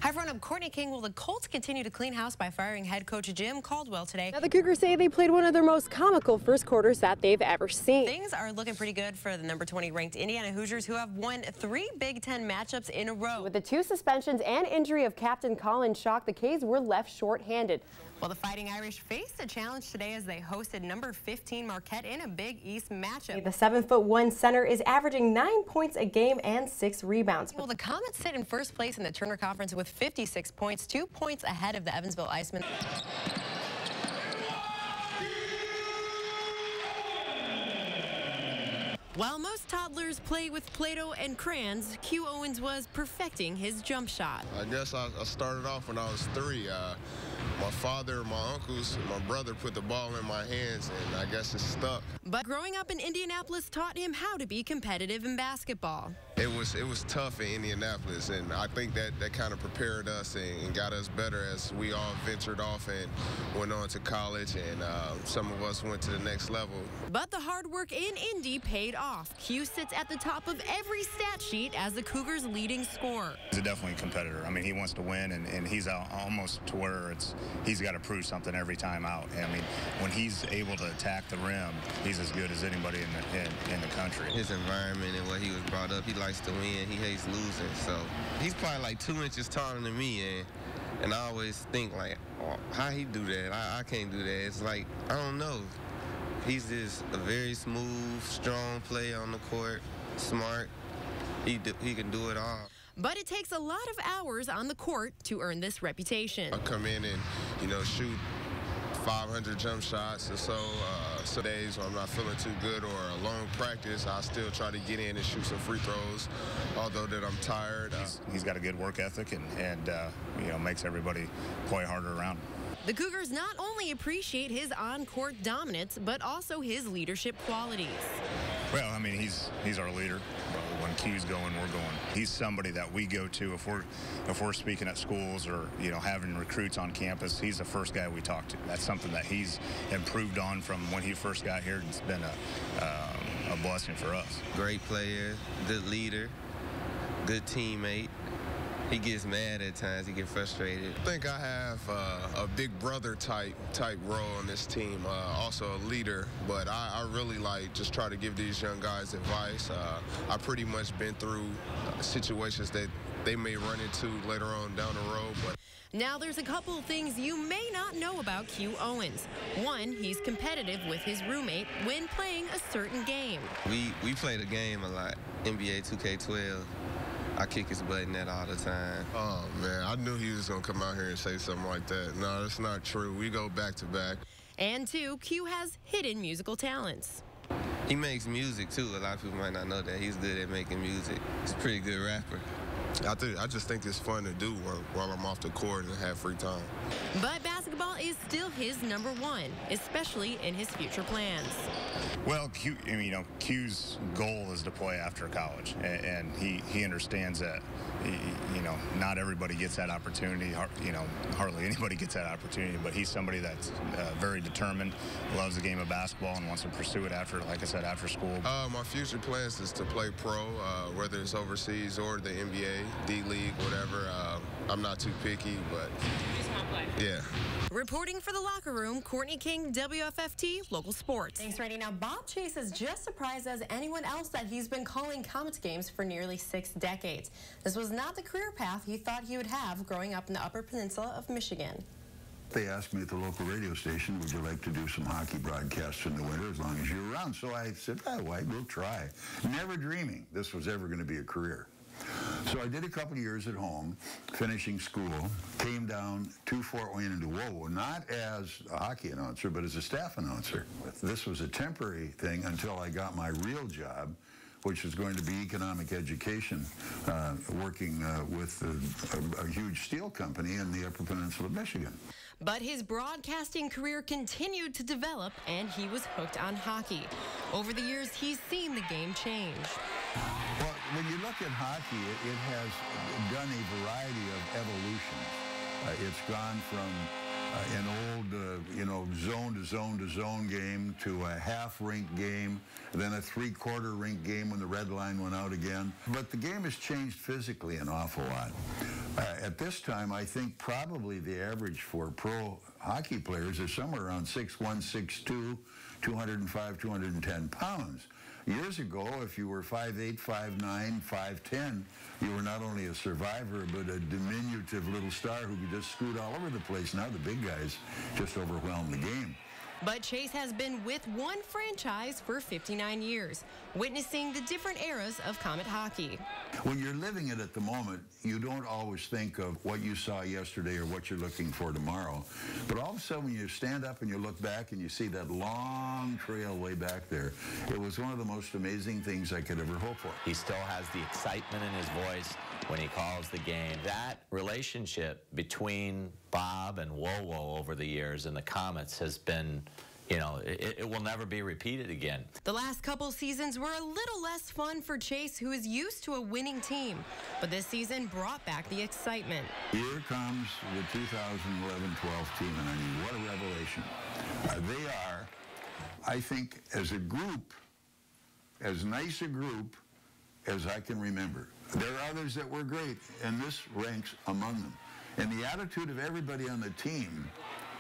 Hi everyone, I'm Courtney King. Well, the Colts continue to clean house by firing head coach Jim Caldwell today. Now the Cougars say they played one of their most comical first quarters that they've ever seen. Things are looking pretty good for the number 20 ranked Indiana Hoosiers, who have won 3 Big Ten matchups in a row. With the 2 suspensions and injury of captain Colin Schock, the K's were left short-handed. Well, the Fighting Irish faced a challenge today as they hosted number 15 Marquette in a Big East matchup. The 7'1" center is averaging 9 points a game and 6 rebounds. Well, the Comets sit in first place in the Turner Conference with 56 points, 2 points ahead of the Evansville Icemen. While most toddlers play with Play-Doh and crayons, Q Owens was perfecting his jump shot. I guess I started off when I was 3. My father, my uncles, my brother put the ball in my hands, and I guess it stuck. But growing up in Indianapolis taught him how to be competitive in basketball. It was tough in Indianapolis, and I think that kind of prepared us and got us better as we all ventured off and went on to college, and some of us went to the next level. But the hard work in Indy paid off. Q sits at the top of every stat sheet as the Cougars' leading scorer. He's definitely a competitor. I mean, he wants to win, and he's out almost to where he's got to prove something every time out. I mean, when he's able to attack the rim, he's as good as anybody in the country. His environment and what he was brought up, he likes to win. He hates losing. So he's probably like 2 inches taller than me, and I always think like, oh, how he do that? I can't do that. It's like, I don't know. He's just a very smooth, strong player on the court, smart. He can do it all. But it takes a lot of hours on the court to earn this reputation. I come in and, shoot 500 jump shots or so. Some days when I'm not feeling too good or a long practice, I still try to get in and shoot some free throws, although that I'm tired. He's got a good work ethic and makes everybody play harder around him. The Cougars not only appreciate his on-court dominance, but also his leadership qualities. Well, I mean, he's our leader. When Q's going, we're going. He's somebody that we go to if we're speaking at schools or having recruits on campus. He's the first guy we talk to. That's something that he's improved on from when he first got here. It's been a blessing for us. Great player, good leader, good teammate. He gets mad at times. He gets frustrated. I think I have a big brother type role on this team. Also a leader, but I really just try to give these young guys advice. I pretty much been through situations that they may run into later on down the road. But now there's a couple of things you may not know about Q Owens. One, he's competitive with his roommate when playing a certain game. We play the game a lot, NBA 2K12. I kick his butt in that all the time. Oh, man, I knew he was going to come out here and say something like that. No, that's not true. We go back to back. And 2, Q has hidden musical talents. He makes music, too. A lot of people might not know that. He's good at making music. He's a pretty good rapper. I just think it's fun to do while I'm off the court and have free time. But basketball is still his number 1, especially in his future plans. Well, Q's goal is to play after college, and he understands that. Not everybody gets that opportunity. Hardly anybody gets that opportunity. But he's somebody that's very determined, loves the game of basketball, and wants to pursue it after, like I said, after school. My future plans is to play pro, whether it's overseas or the NBA, D-League, whatever. I'm not too picky, but you just want to play. Yeah. Reporting for The Locker Room, Courtney King, WFFT, Local Sports. Thanks, Randy. Now, Bob Chase is just surprised as anyone else that he's been calling Comets games for nearly 6 decades. This was not the career path he thought he would have growing up in the Upper Peninsula of Michigan. They asked me at the local radio station, would you like to do some hockey broadcasts in the winter as long as you're around? So I said, we'll try. Never dreaming this was ever going to be a career. So I did a couple of years at home, finishing school, came down to Fort Wayne and to Wowo, not as a hockey announcer, but as a staff announcer. This was a temporary thing until I got my real job, which was going to be economic education, working with a huge steel company in the Upper Peninsula of Michigan. But his broadcasting career continued to develop, and he was hooked on hockey. Over the years, he's seen the game change. Well, when you look at hockey, it has done a variety of evolutions. It's gone from an old, zone to zone to zone game to a half rink game, then a three-quarter rink game when the red line went out again. But the game has changed physically an awful lot. At this time, I think probably the average for pro hockey players is somewhere around 6'1", 6'2", 205, 210 pounds. Years ago, if you were 5'8", 5'9", 5'10", you were not only a survivor, but a diminutive little star who could just scoot all over the place. Now the big guys just overwhelm the game. But Chase has been with one franchise for 59 years, witnessing the different eras of Comet hockey. When you're living it at the moment, you don't always think of what you saw yesterday or what you're looking for tomorrow. But all of a sudden, when you stand up and you look back and you see that long trail way back there, it was one of the most amazing things I could ever hope for. He still has the excitement in his voice when he calls the game. That relationship between Bob and Wowo over the years and the Comets has been, it will never be repeated again. The last couple seasons were a little less fun for Chase, who is used to a winning team. But this season brought back the excitement. Here comes the 2011-12 team, and I mean, what a revelation. They are, I think, as a group, as nice a group as I can remember. There are others that were great, and this ranks among them. And the attitude of everybody on the team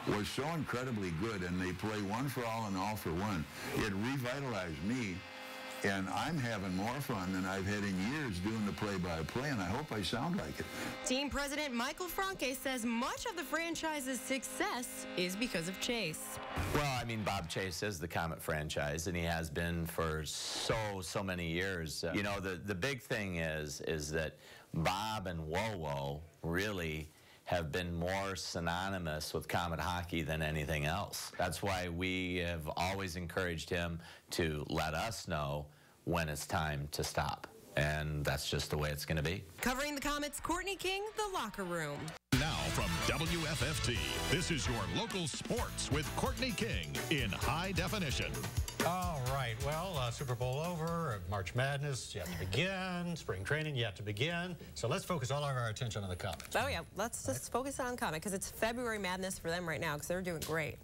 was so incredibly good, and they play one for all and all for one. It revitalized me, and I'm having more fun than I've had in years doing the play-by-play, and I hope I sound like it. Team president Michael Franke says much of the franchise's success is because of Chase. Well, I mean, Bob Chase is the Comet franchise, and he has been for so many years. The big thing is that Bob and Wowo really have been more synonymous with Comet hockey than anything else. That's why we have always encouraged him to let us know when it's time to stop. And that's just the way it's going to be. Covering the Comets, Courtney King, The Locker Room. Now from WFFT, this is your local sports with Courtney King in high definition. All right, well, Super Bowl over, March Madness yet to begin, spring training yet to begin. So let's focus all of our attention on the Comets. Oh, yeah, let's just focus on Comet because it's February Madness for them right now because they're doing great.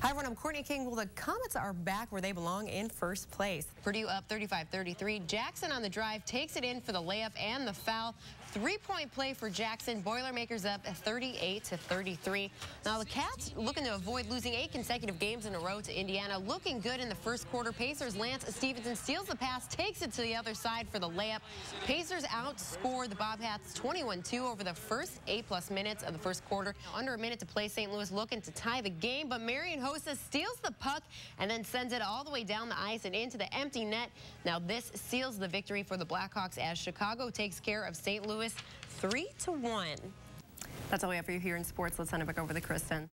Hi, everyone, I'm Courtney King. Well, the Comets are back where they belong in first place. Purdue up 35-33. Jackson on the drive takes it in for the layup and the foul. Three-point play for Jackson. Boilermakers up 38-33. Now, the Cats looking to avoid losing 8 consecutive games in a row to Indiana. Looking good in the first quarter. Pacers, Lance Stevenson steals the pass, takes it to the other side for the layup. Pacers outscore the Bobcats 21-2 over the first 8+ minutes of the first quarter. Under a minute to play, St. Louis looking to tie the game, but Marion Hossa steals the puck and then sends it all the way down the ice and into the empty net. Now, this seals the victory for the Blackhawks as Chicago takes care of St. Louis 3-1. That's all we have for you here in sports. Let's send it back over to Kristen.